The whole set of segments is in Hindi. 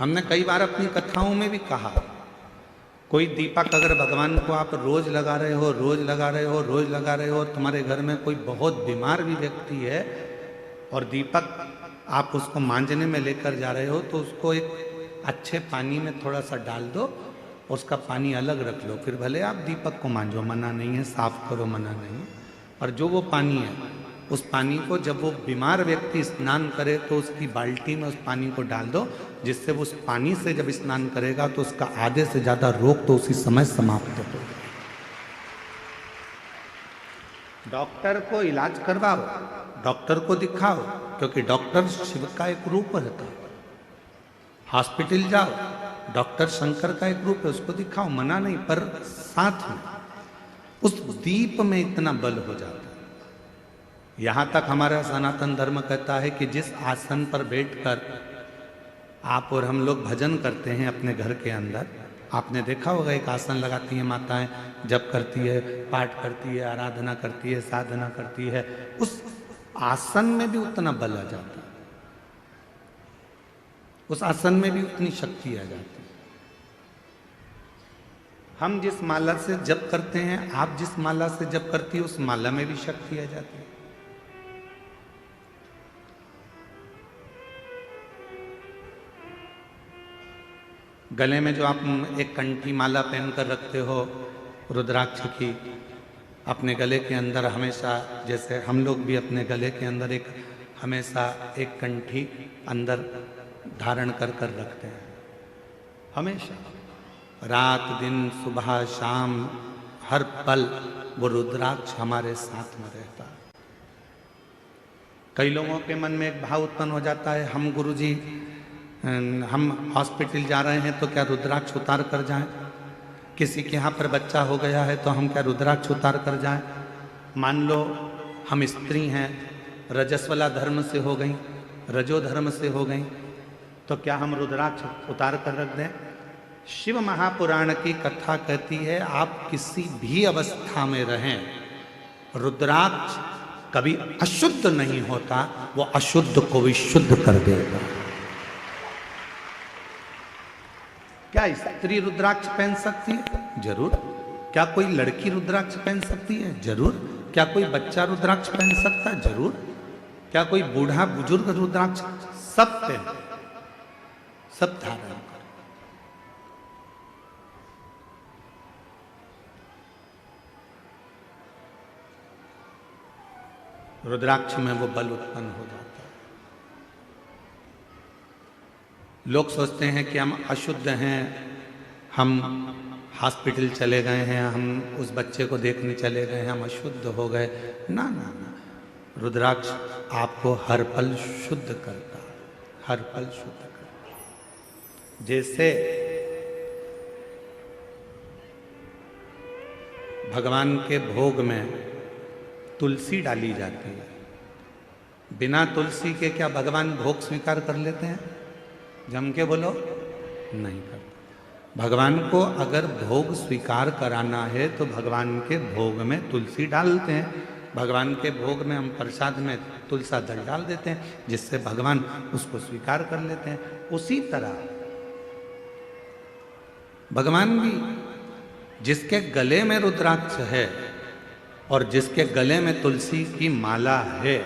हमने कई बार अपनी कथाओं में भी कहा, कोई दीपक अगर भगवान को आप रोज लगा रहे हो, रोज लगा रहे हो, रोज लगा रहे हो, तुम्हारे घर में कोई बहुत बीमार भी व्यक्ति है और दीपक आप उसको मांजने में लेकर जा रहे हो, तो उसको एक अच्छे पानी में थोड़ा सा डाल दो, उसका पानी अलग रख लो, फिर भले आप दीपक को मांजो, मना नहीं है, साफ करो, मना नहीं है। और जो वो पानी है, उस पानी को जब वो बीमार व्यक्ति स्नान करे तो उसकी बाल्टी में उस पानी को डाल दो, जिससे वो उस पानी से जब स्नान करेगा तो उसका आधे से ज्यादा रोग तो उसी समय समाप्त हो गया। डॉक्टर को इलाज करवाओ, डॉक्टर को दिखाओ, क्योंकि डॉक्टर शिव का एक रूप रहता है। हॉस्पिटल जाओ, डॉक्टर शंकर का एक रूप है, उसको दिखाओ, मना नहीं, पर साथ में उस दीप में इतना बल हो जाता है। यहां तक हमारा सनातन धर्म कहता है कि जिस आसन पर बैठकर आप और हम लोग भजन करते हैं अपने घर के अंदर, आपने देखा होगा एक आसन लगाती है माताएं, जप करती है, पाठ करती है, आराधना करती है, साधना करती है, उस आसन में भी उतना बल आ जाता है, उस आसन में भी उतनी शक्ति आ जाती है। हम जिस माला से जप करते हैं, आप जिस माला से जप करती है, उस माला में भी शक्ति आ जाती है। गले में जो आप एक कंठी माला पहनकर रखते हो रुद्राक्ष की, अपने गले के अंदर हमेशा, जैसे हम लोग भी अपने गले के अंदर एक हमेशा एक कंठी अंदर धारण कर कर रखते हैं, हमेशा, रात दिन सुबह शाम हर पल वो रुद्राक्ष हमारे साथ में रहता है। कई लोगों के मन में एक भाव उत्पन्न हो जाता है, हम गुरुजी हम हॉस्पिटल जा रहे हैं तो क्या रुद्राक्ष उतार कर जाएं? किसी के यहाँ पर बच्चा हो गया है तो हम क्या रुद्राक्ष उतार कर जाएं? मान लो हम स्त्री हैं, रजस्वला धर्म से हो गई, रजो धर्म से हो गई, तो क्या हम रुद्राक्ष उतार कर रख दें? शिव महापुराण की कथा कहती है, आप किसी भी अवस्था में रहें, रुद्राक्ष कभी अशुद्ध नहीं होता, वो अशुद्ध को भी शुद्ध कर देगा। क्या स्त्री रुद्राक्ष पहन सकती है? जरूर। क्या कोई लड़की रुद्राक्ष पहन सकती है? जरूर। क्या कोई बच्चा रुद्राक्ष पहन सकता है? जरूर। क्या कोई बूढ़ा बुजुर्ग रुद्राक्ष? सब पहन, सब धारण कर। रुद्राक्ष में वो बल उत्पन्न हो जाता है। लोग सोचते हैं कि हम अशुद्ध हैं, हम हॉस्पिटल चले गए हैं, हम उस बच्चे को देखने चले गए हैं, हम अशुद्ध हो गए। ना ना ना, रुद्राक्ष आपको हर पल शुद्ध करता है, हर पल शुद्ध करता है। जैसे भगवान के भोग में तुलसी डाली जाती है, बिना तुलसी के क्या भगवान भोग स्वीकार कर लेते हैं? जम के बोलो, नहीं करते। भगवान को अगर भोग स्वीकार कराना है तो भगवान के भोग में तुलसी डालते हैं, भगवान के भोग में हम प्रसाद में तुलसा दल डाल देते हैं, जिससे भगवान उसको स्वीकार कर लेते हैं। उसी तरह भगवान भी, जिसके गले में रुद्राक्ष है और जिसके गले में तुलसी की माला है,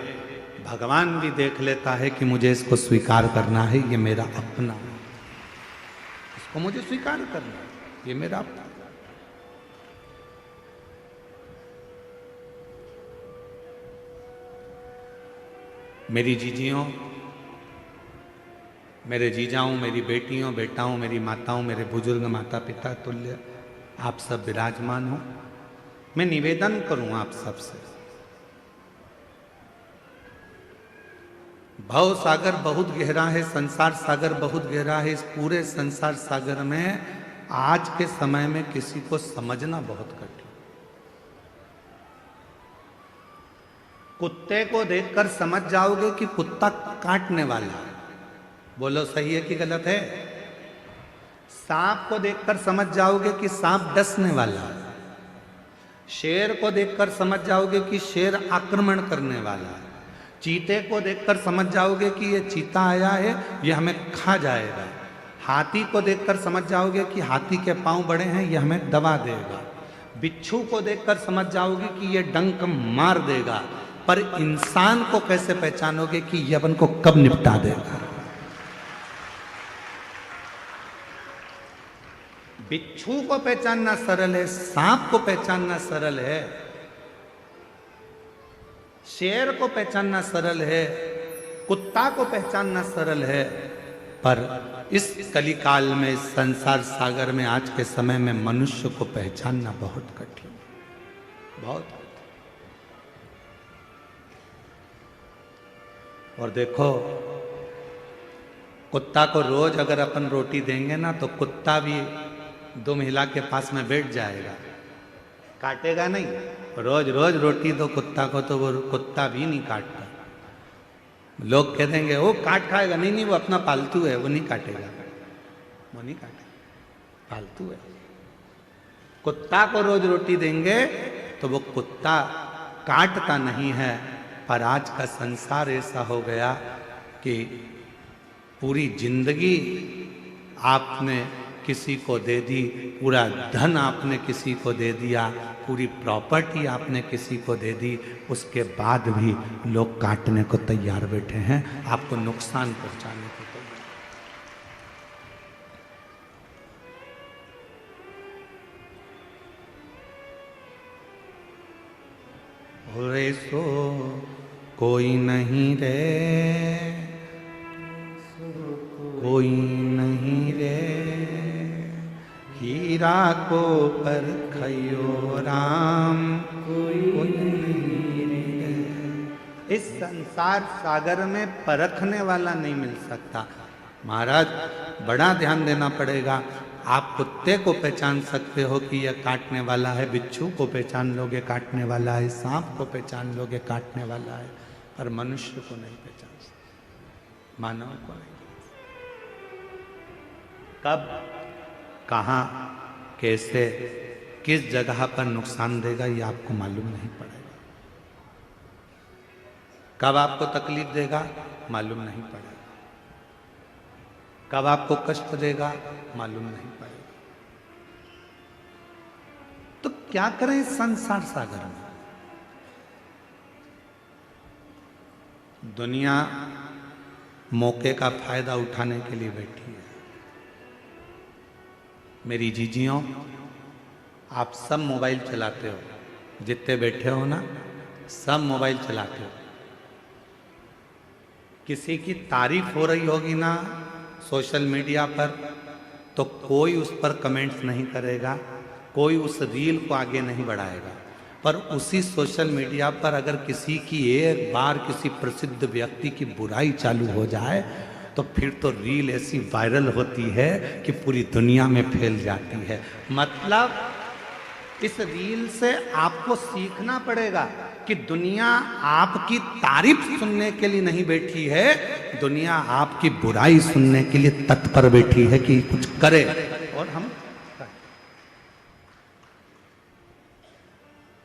भगवान भी देख लेता है कि मुझे इसको स्वीकार करना है, ये मेरा अपना है, इसको मुझे स्वीकार करना है, ये मेरा अपना। मेरी जीजियों, मेरे जीजाओं, मेरी बेटियों, बेटाओं, मेरी माताओं, मेरे बुजुर्ग माता पिता तुल्य आप सब विराजमान हो। मैं निवेदन करूं आप सबसे, भव सागर बहुत गहरा है, संसार सागर बहुत गहरा है। इस पूरे संसार सागर में आज के समय में किसी को समझना बहुत कठिन। कुत्ते को देखकर समझ जाओगे कि कुत्ता काटने वाला है, बोलो सही है कि गलत है? सांप को देखकर समझ जाओगे कि सांप डसने वाला है, शेर को देखकर समझ जाओगे कि शेर आक्रमण करने वाला है, चीते को देखकर समझ जाओगे कि ये चीता आया है, ये हमें खा जाएगा। हाथी को देखकर समझ जाओगे कि हाथी के पांव बड़े हैं, ये हमें दबा देगा। बिच्छू को देखकर समझ जाओगे कि ये डंक मार देगा। पर इंसान को कैसे पहचानोगे कि ये अपन को कब निपटा देगा? बिच्छू को पहचानना सरल है, सांप को पहचानना सरल है, शेर को पहचानना सरल है, कुत्ता को पहचानना सरल है, पर इस कलिकाल में, इस संसार सागर में, आज के समय में मनुष्य को पहचानना बहुत कठिन, बहुत कठिन। और देखो, कुत्ता को रोज अगर अपन रोटी देंगे ना, तो कुत्ता भी 2 महिला के पास में बैठ जाएगा, काटेगा नहीं। रोज रोज रोटी दो कुत्ता को तो वो कुत्ता भी नहीं काटता। लोग कह देंगे वो काट खाएगा, नहीं नहीं वो अपना पालतू है, वो नहीं काटेगा, वो नहीं काटेगा, पालतू है। कुत्ता को रोज रोटी देंगे तो वो कुत्ता काटता नहीं है। पर आज का संसार ऐसा हो गया कि पूरी जिंदगी आपने किसी को दे दी, पूरा धन आपने किसी को दे दिया, पूरी प्रॉपर्टी आपने किसी को दे दी, उसके बाद भी लोग काटने को तैयार बैठे हैं, आपको नुकसान पहुंचाने को तैयार। रे सो कोई नहीं रे, कोई नहीं रे, हीरा को परखयो राम, कोई नहीं रे। इस संसार सागर में परखने वाला नहीं मिल सकता। महाराज बड़ा ध्यान देना पड़ेगा। आप कुत्ते को पहचान सकते हो कि यह काटने वाला है, बिच्छू को पहचान लोगे काटने वाला है, सांप को पहचान लोगे काटने वाला है, पर मनुष्य को नहीं पहचान सकते, मानव को नहीं। कब, कहाँ, कैसे, किस जगह पर नुकसान देगा ये आपको मालूम नहीं पड़ेगा। कब आपको तकलीफ देगा मालूम नहीं पड़ेगा, कब आपको कष्ट देगा मालूम नहीं पड़ेगा। तो क्या करें इस संसार सागर में? दुनिया मौके का फायदा उठाने के लिए बैठी है। मेरी जीजियों, आप सब मोबाइल चलाते हो, जितने बैठे हो ना सब मोबाइल चलाते हो। किसी की तारीफ हो रही होगी ना सोशल मीडिया पर, तो कोई उस पर कमेंट्स नहीं करेगा, कोई उस रील को आगे नहीं बढ़ाएगा। पर उसी सोशल मीडिया पर अगर किसी की एक बार किसी प्रसिद्ध व्यक्ति की बुराई चालू हो जाए तो फिर तो रील ऐसी वायरल होती है कि पूरी दुनिया में फैल जाती है। मतलब इस रील से आपको सीखना पड़ेगा कि दुनिया आपकी तारीफ सुनने के लिए नहीं बैठी है, दुनिया आपकी बुराई सुनने के लिए तत्पर बैठी है कि कुछ करे। और हम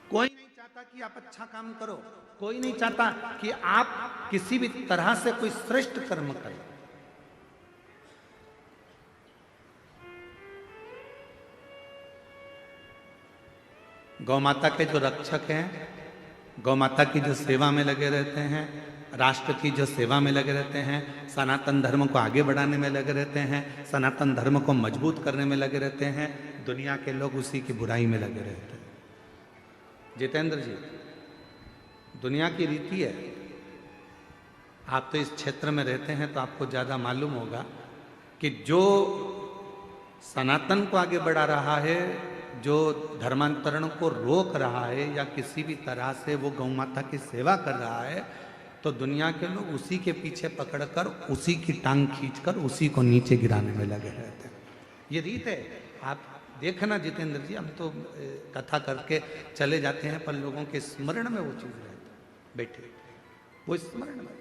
कोई नहीं चाहता कि आप अच्छा काम करो, कोई नहीं चाहता कि आप किसी भी तरह से कोई श्रेष्ठ कर्म करें। गौ माता के जो रक्षक हैं, गौ माता की जो सेवा में लगे रहते हैं, राष्ट्र की जो सेवा में लगे रहते हैं, सनातन धर्म को आगे बढ़ाने में लगे रहते हैं, सनातन धर्म को मजबूत करने में लगे रहते हैं, दुनिया के लोग उसी की बुराई में लगे रहते हैं। जितेंद्र जी, दुनिया की रीति है, आप तो इस क्षेत्र में रहते हैं तो आपको ज़्यादा मालूम होगा कि जो सनातन को आगे बढ़ा रहा है, जो धर्मांतरण को रोक रहा है या किसी भी तरह से वो गौ माता की सेवा कर रहा है, तो दुनिया के लोग उसी के पीछे पकड़कर उसी की टांग खींचकर उसी को नीचे गिराने में लगे रहते हैं। ये रीत है। आप देखना जितेंद्र जी, हम तो कथा करके चले जाते हैं पर लोगों के स्मरण में वो चीज़ रहती है, बैठे वो स्मरण में।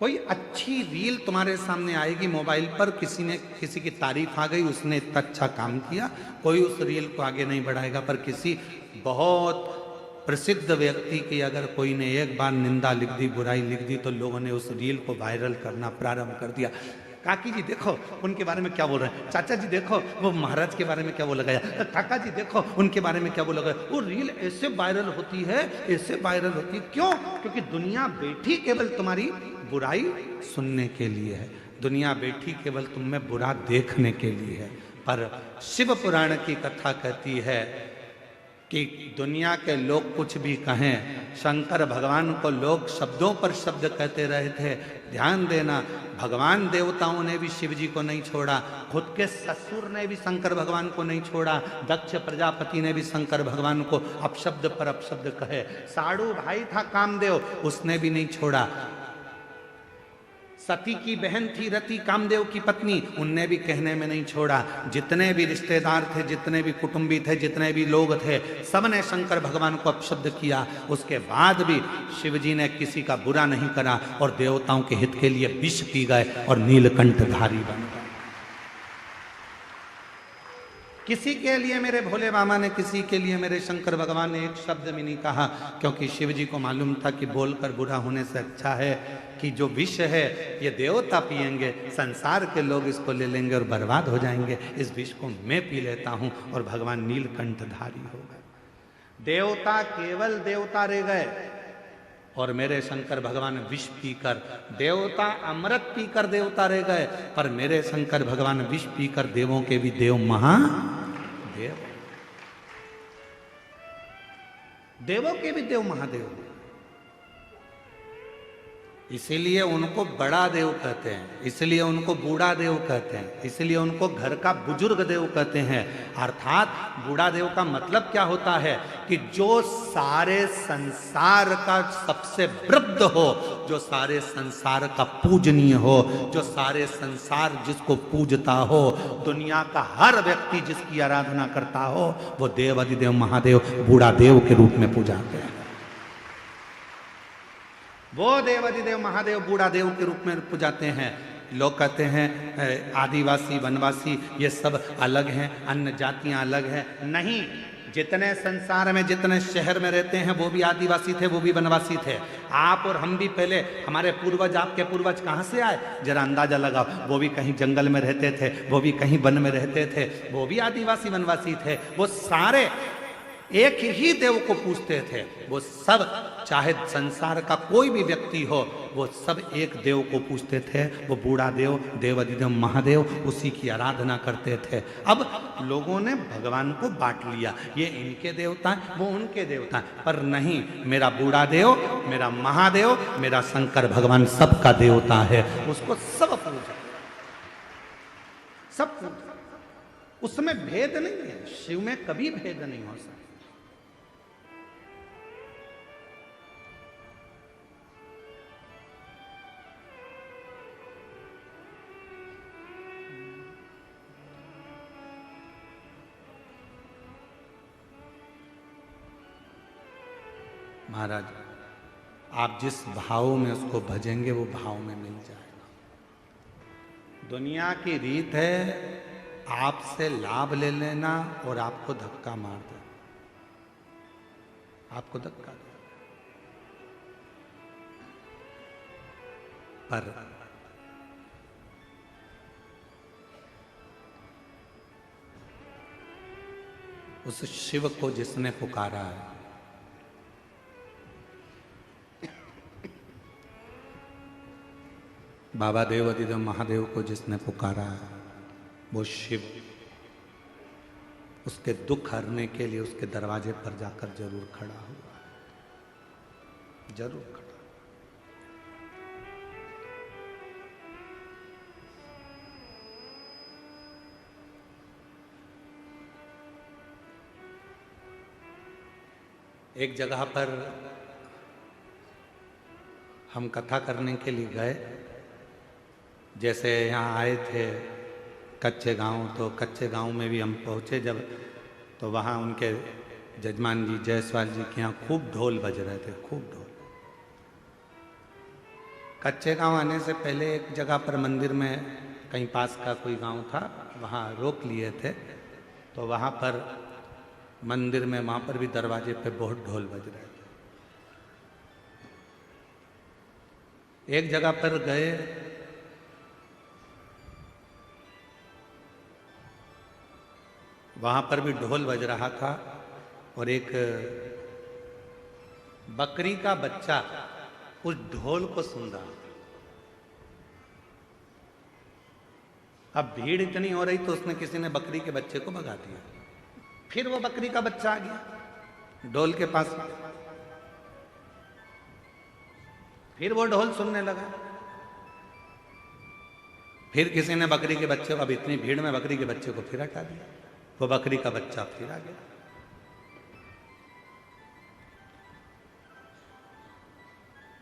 कोई अच्छी रील तुम्हारे सामने आएगी मोबाइल पर, किसी की तारीफ आ गई, उसने इतना अच्छा काम किया, कोई उस रील को आगे नहीं बढ़ाएगा। पर किसी बहुत प्रसिद्ध व्यक्ति की अगर कोई ने एक बार निंदा लिख दी, बुराई लिख दी, तो लोगों ने उस रील को वायरल करना प्रारंभ कर दिया। काकी जी देखो उनके बारे में क्या बोल रहे हैं, चाचा जी देखो वो महाराज के बारे में क्या बोला गया, काका जी देखो उनके बारे में क्या बोला गया। वो रील ऐसे वायरल होती है, ऐसे वायरल होती है। क्यों? क्योंकि दुनिया बैठी केवल तुम्हारी बुराई सुनने के लिए है, दुनिया बैठी केवल तुम में बुरा देखने के लिए है। पर शिव पुराण की कथा कहती है कि दुनिया के लोग कुछ भी कहें, शंकर भगवान को लोग शब्दों पर शब्द कहते रहे थे। ध्यान देना, भगवान देवताओं ने भी शिव जी को नहीं छोड़ा, खुद के ससुर ने भी शंकर भगवान को नहीं छोड़ा, दक्ष प्रजापति ने भी शंकर भगवान को अपशब्द पर अपशब्द कहे। साड़ू भाई था कामदेव, उसने भी नहीं छोड़ा। सती की बहन थी रति, कामदेव की पत्नी, उनने भी कहने में नहीं छोड़ा। जितने भी रिश्तेदार थे, जितने भी कुटुंबी थे, जितने भी लोग थे, सबने शंकर भगवान को अपशब्द किया। उसके बाद भी शिवजी ने किसी का बुरा नहीं करा और देवताओं के हित के लिए विष पी गए और नीलकंठधारी बन गए। किसी के लिए मेरे भोले बाबा ने, किसी के लिए मेरे शंकर भगवान ने एक शब्द भी नहीं कहा, क्योंकि शिव जी को मालूम था कि बोलकर बुरा होने से अच्छा है कि जो विष है ये देवता पिएंगे, संसार के लोग इसको ले लेंगे और बर्बाद हो जाएंगे। इस विष को मैं पी लेता हूं और भगवान नीलकंठधारी हो गए। देवता केवल देवता रह गए और मेरे शंकर भगवान विष पीकर, देवता अमृत पीकर देवता रह गए, पर मेरे शंकर भगवान विष पीकर देवों के भी देव महादेव, देवों के भी देव महादेव। इसीलिए उनको बड़ा देव कहते हैं, इसलिए उनको बूढ़ा देव कहते हैं, इसलिए उनको घर का बुजुर्ग देव कहते हैं। अर्थात बूढ़ा देव का मतलब क्या होता है कि जो सारे संसार का सबसे वृद्ध हो, जो सारे संसार का पूजनीय हो, जो सारे संसार जिसको पूजता हो, दुनिया का हर व्यक्ति जिसकी आराधना करता हो, वो देव अधिदेव महादेव बूढ़ा देव के रूप में पूजाते हैं। वो देव अधिदेव महादेव बूढ़ा देव के रूप में पूजाते हैं। लोग कहते हैं आदिवासी वनवासी ये सब अलग हैं, अन्य जातियां अलग हैं। नहीं, जितने संसार में, जितने शहर में रहते हैं वो भी आदिवासी थे, वो भी वनवासी थे। आप और हम भी पहले, हमारे पूर्वज, आपके पूर्वज कहाँ से आए जरा अंदाजा लगाओ। वो भी कहीं जंगल में रहते थे, वो भी कहीं वन में रहते थे, वो भी आदिवासी वनवासी थे। वो सारे एक ही देव को पूजते थे। वो सब, चाहे संसार का कोई भी व्यक्ति हो, वो सब एक देव को पूजते थे। वो बूढ़ा देव, देव अधिदेव महादेव, उसी की आराधना करते थे। अब लोगों ने भगवान को बांट लिया, ये इनके देवता हैं, वो उनके देवता हैं। पर नहीं, मेरा बूढ़ा देव, मेरा महादेव, मेरा शंकर भगवान सबका देवता है। उसको सब पूजा, सब पूजा, उसमें भेद नहीं है। शिव में कभी भेद नहीं हो सकता। महाराज, आप जिस भाव में उसको भजेंगे वो भाव में मिल जाएगा। दुनिया की रीत है आपसे लाभ ले लेना और आपको धक्का मार दे, आपको धक्का दे। पर उस शिव को जिसने पुकारा है, बाबा देव अधिदेव महादेव को जिसने पुकारा है, वो शिव उसके दुख हरने के लिए उसके दरवाजे पर जाकर जरूर खड़ा हुआ, जरूर खड़ा। एक जगह पर हम कथा करने के लिए गए। जैसे यहाँ आए थे कच्चे गांव, तो कच्चे गांव में भी हम पहुँचे जब, तो वहाँ उनके जजमान जी जायसवाल जी के यहाँ खूब ढोल बज रहे थे, खूब ढोल। कच्चे गांव आने से पहले एक जगह पर मंदिर में, कहीं पास का कोई गांव था, वहाँ रोक लिए थे। तो वहाँ पर मंदिर में, वहां पर भी दरवाजे पे बहुत ढोल बज रहे थे। एक जगह पर गए, वहां पर भी ढोल बज रहा था और एक बकरी का बच्चा उस ढोल को सुन रहा था। अब भीड़ इतनी हो रही तो उसने किसी ने बकरी के बच्चे को भगा दिया। फिर वो बकरी का बच्चा आ गया ढोल के पास, फिर वो ढोल सुनने लगा। फिर किसी ने बकरी के बच्चे को, अब इतनी भीड़ में बकरी के बच्चे को फिर हटा दिया। वो बकरी का बच्चा फिर आ गया।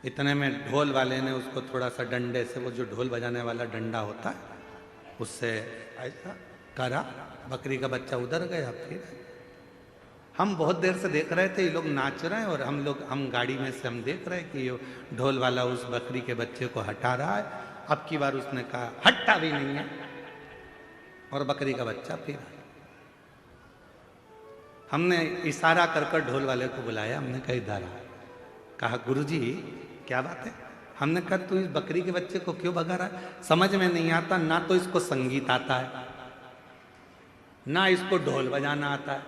इतने में ढोल वाले ने उसको थोड़ा सा डंडे से, वो जो ढोल बजाने वाला डंडा होता है, उससे ऐसा करा, बकरी का बच्चा उधर गया। फिर हम बहुत देर से देख रहे थे ये लोग नाच रहे हैं और हम गाड़ी में से हम देख रहे हैं कि ये ढोल वाला उस बकरी के बच्चे को हटा रहा है। अब की बार उसने कहा हटता भी नहीं है और बकरी का बच्चा फिर आया। हमने इशारा कर कर ढोल वाले को बुलाया, हमने कहा इधर आ। कहा गुरुजी क्या बात है? हमने कहा तू इस बकरी के बच्चे को क्यों भगा रहा है? समझ में नहीं आता, ना तो इसको संगीत आता है, ना इसको ढोल बजाना आता है,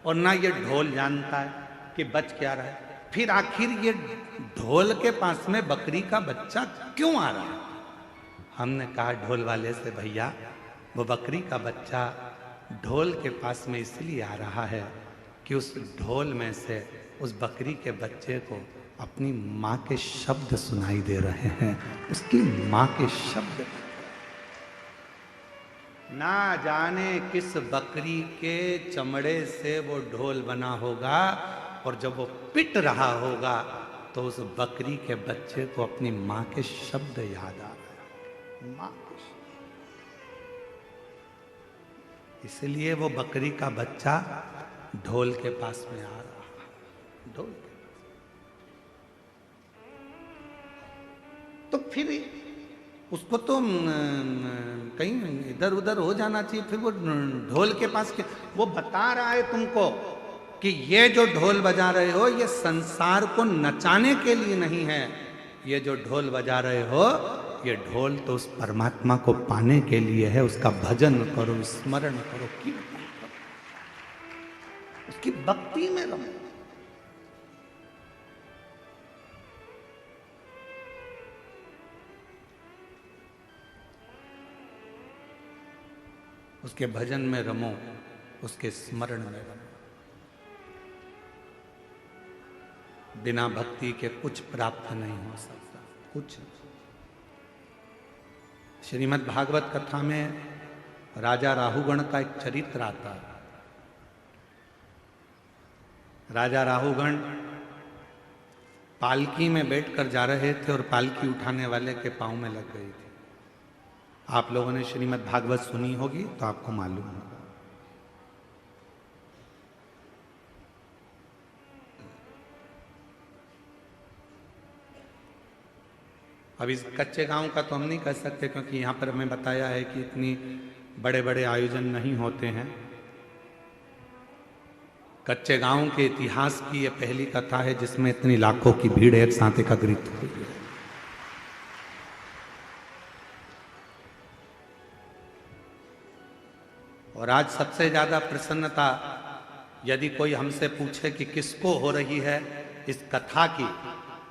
और ना ये ढोल जानता है कि बच क्या रहा है। फिर आखिर ये ढोल के पास में बकरी का बच्चा क्यों आ रहा है? हमने कहा ढोल वाले से, भैया वो बकरी का बच्चा ढोल के पास में इसलिए आ रहा है कि उस ढोल में से उस बकरी के बच्चे को अपनी माँ के शब्द सुनाई दे रहे हैं, उसकी माँ के शब्द। ना जाने किस बकरी के चमड़े से वो ढोल बना होगा, और जब वो पिट रहा होगा तो उस बकरी के बच्चे को अपनी माँ के शब्द याद आ रहे हैं, माँ के शब्द। इसलिए वो बकरी का बच्चा ढोल के पास में आ रहा है, ढोल। तो फिर उसको तो कहीं इधर उधर हो जाना चाहिए। फिर वो ढोल के पास के, वो बता रहा है तुमको कि ये जो ढोल बजा रहे हो ये संसार को नचाने के लिए नहीं है, ये जो ढोल बजा रहे हो ये ढोल तो उस परमात्मा को पाने के लिए है। उसका भजन करो, स्मरण करो, कीर्तन करो, उसकी भक्ति में रहो। उसके भजन में रमो, उसके स्मरण में रमो। बिना भक्ति के कुछ प्राप्त नहीं हो सकता, कुछ। श्रीमद् भागवत कथा में राजा राहुगण का एक चरित्र आता है। राजा राहुगण पालकी में बैठकर जा रहे थे और पालकी उठाने वाले के पांव में लग गई थी। आप लोगों ने श्रीमद् भागवत सुनी होगी तो आपको मालूम होगा। अब इस कच्चे गांव का तो हम नहीं कह सकते, क्योंकि यहाँ पर हमें बताया है कि इतनी बड़े बड़े आयोजन नहीं होते हैं। कच्चे गांव के इतिहास की ये पहली कथा है जिसमें इतनी लाखों की भीड़ एक साथ एकत्रित हुई है। और आज सबसे ज्यादा प्रसन्नता यदि कोई हमसे पूछे कि किसको हो रही है इस कथा की,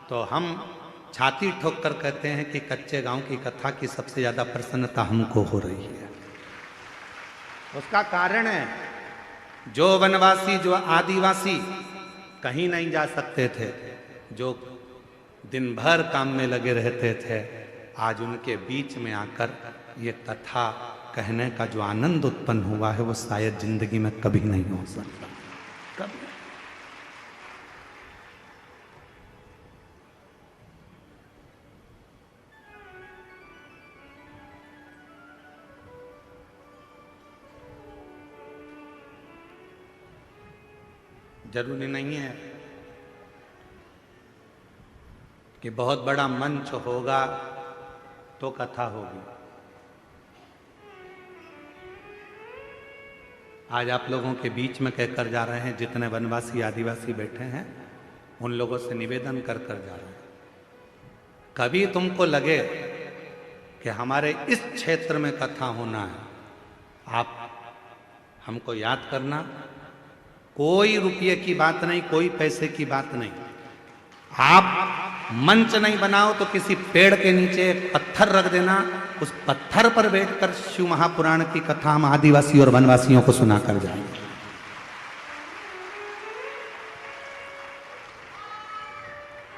तो हम छाती ठोक कर कहते हैं कि कच्चे गांव की कथा की सबसे ज्यादा प्रसन्नता हमको हो रही है। उसका कारण है, जो वनवासी, जो आदिवासी कहीं नहीं जा सकते थे, जो दिन भर काम में लगे रहते थे, आज उनके बीच में आकर ये कथा कहने का जो आनंद उत्पन्न हुआ है वो शायद जिंदगी में कभी नहीं हो सकता, कभी। जरूरी नहीं है कि बहुत बड़ा मंच होगा तो कथा होगी। आज आप लोगों के बीच में कहकर जा रहे हैं, जितने वनवासी आदिवासी बैठे हैं उन लोगों से निवेदन कर कर जा रहे हैं, कभी तुमको लगे कि हमारे इस क्षेत्र में कथा होना है, आप हमको याद करना। कोई रुपये की बात नहीं, कोई पैसे की बात नहीं। आप मंच नहीं बनाओ तो किसी पेड़ के नीचे पत्थर रख देना, उस पत्थर पर बैठकर शिव महापुराण की कथा हम आदिवासी और वनवासियों को सुना कर जाएंगे।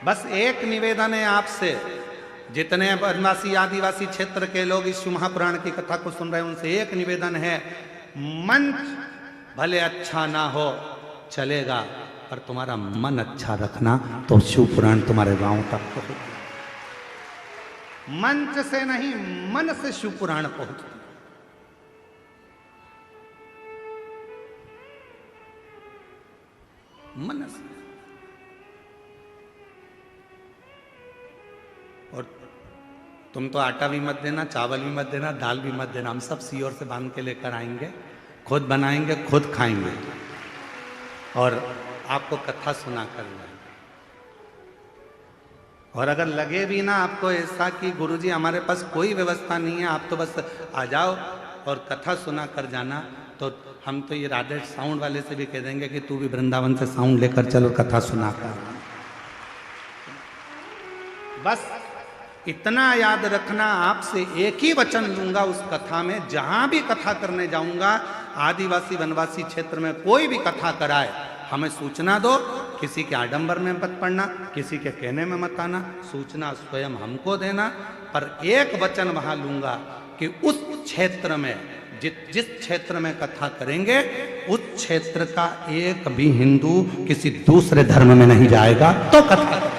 बस एक निवेदन है आपसे, जितने वनवासी आदिवासी क्षेत्र के लोग इस शिव महापुराण की कथा को सुन रहे हैं, उनसे एक निवेदन है, मंच भले अच्छा ना हो चलेगा, पर तुम्हारा मन अच्छा रखना तो शिव पुराण तुम्हारे गांव तक पहुंच। मंच से नहीं, मन से शिव पुराण पहुंच। मन से। और तुम तो आटा भी मत देना, चावल भी मत देना, दाल भी मत देना, हम सब सीओर से बांध के लेकर आएंगे, खुद बनाएंगे, खुद खाएंगे और आपको कथा सुना कर जाएंगे। और अगर लगे भी ना आपको ऐसा कि गुरुजी हमारे पास कोई व्यवस्था नहीं है, आप तो बस आ जाओ और कथा सुना कर जाना, तो हम तो ये राधे साउंड वाले से भी कह देंगे कि तू भी वृंदावन से साउंड लेकर चलो, कथा सुना कर। बस इतना याद रखना, आपसे एक ही वचन लूंगा उस कथा में, जहां भी कथा करने जाऊंगा, आदिवासी वनवासी क्षेत्र में कोई भी कथा कराए, हमें सूचना दो। किसी के आडंबर में मत पड़ना, किसी के कहने में मत आना, सूचना स्वयं हमको देना। पर एक वचन वहां लूंगा कि उस क्षेत्र में जिस क्षेत्र में कथा करेंगे, उस क्षेत्र का एक भी हिंदू किसी दूसरे धर्म में नहीं जाएगा तो कथा करेंगे।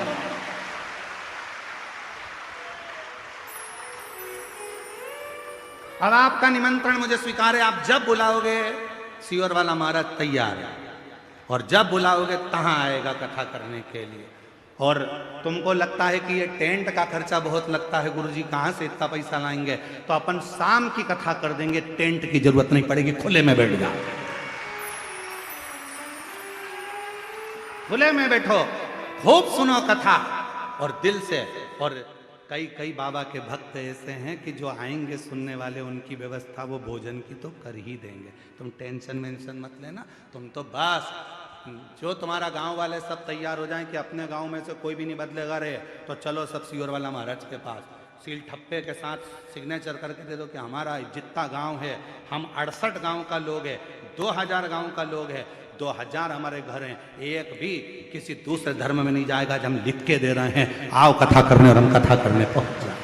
अब आपका निमंत्रण मुझे स्वीकार है, आप जब बुलाओगे सीवर वाला महाराज तैयार है, और जब बुलाओगे तहां आएगा कथा करने के लिए। और तुमको लगता है कि ये टेंट का खर्चा बहुत लगता है, गुरुजी कहां से इतना पैसा लाएंगे, तो अपन शाम की कथा कर देंगे, टेंट की जरूरत नहीं पड़ेगी, खुले में बैठ जाओ, खुले में बैठो, खूब सुनो कथा और दिल से। और कई कई बाबा के भक्त ऐसे हैं कि जो आएंगे सुनने वाले, उनकी व्यवस्था वो भोजन की तो कर ही देंगे, तुम टेंशन वेंशन मत लेना। तुम तो बस जो तुम्हारा गांव वाले सब तैयार हो जाएं कि अपने गांव में से कोई भी नहीं बदलेगा रे, तो चलो सब सीवर वाला महाराज के पास, सील ठप्पे के साथ सिग्नेचर करके दे दो कि हमारा जितना गांव है, हम 68 गांव का लोग है, 2000 गांव का लोग है, 2000 हमारे घर हैं, एक भी किसी दूसरे धर्म में नहीं जाएगा, जब हम लिख के दे रहे हैं, आओ कथा करने, और हम कथा करने पहुंच जाए।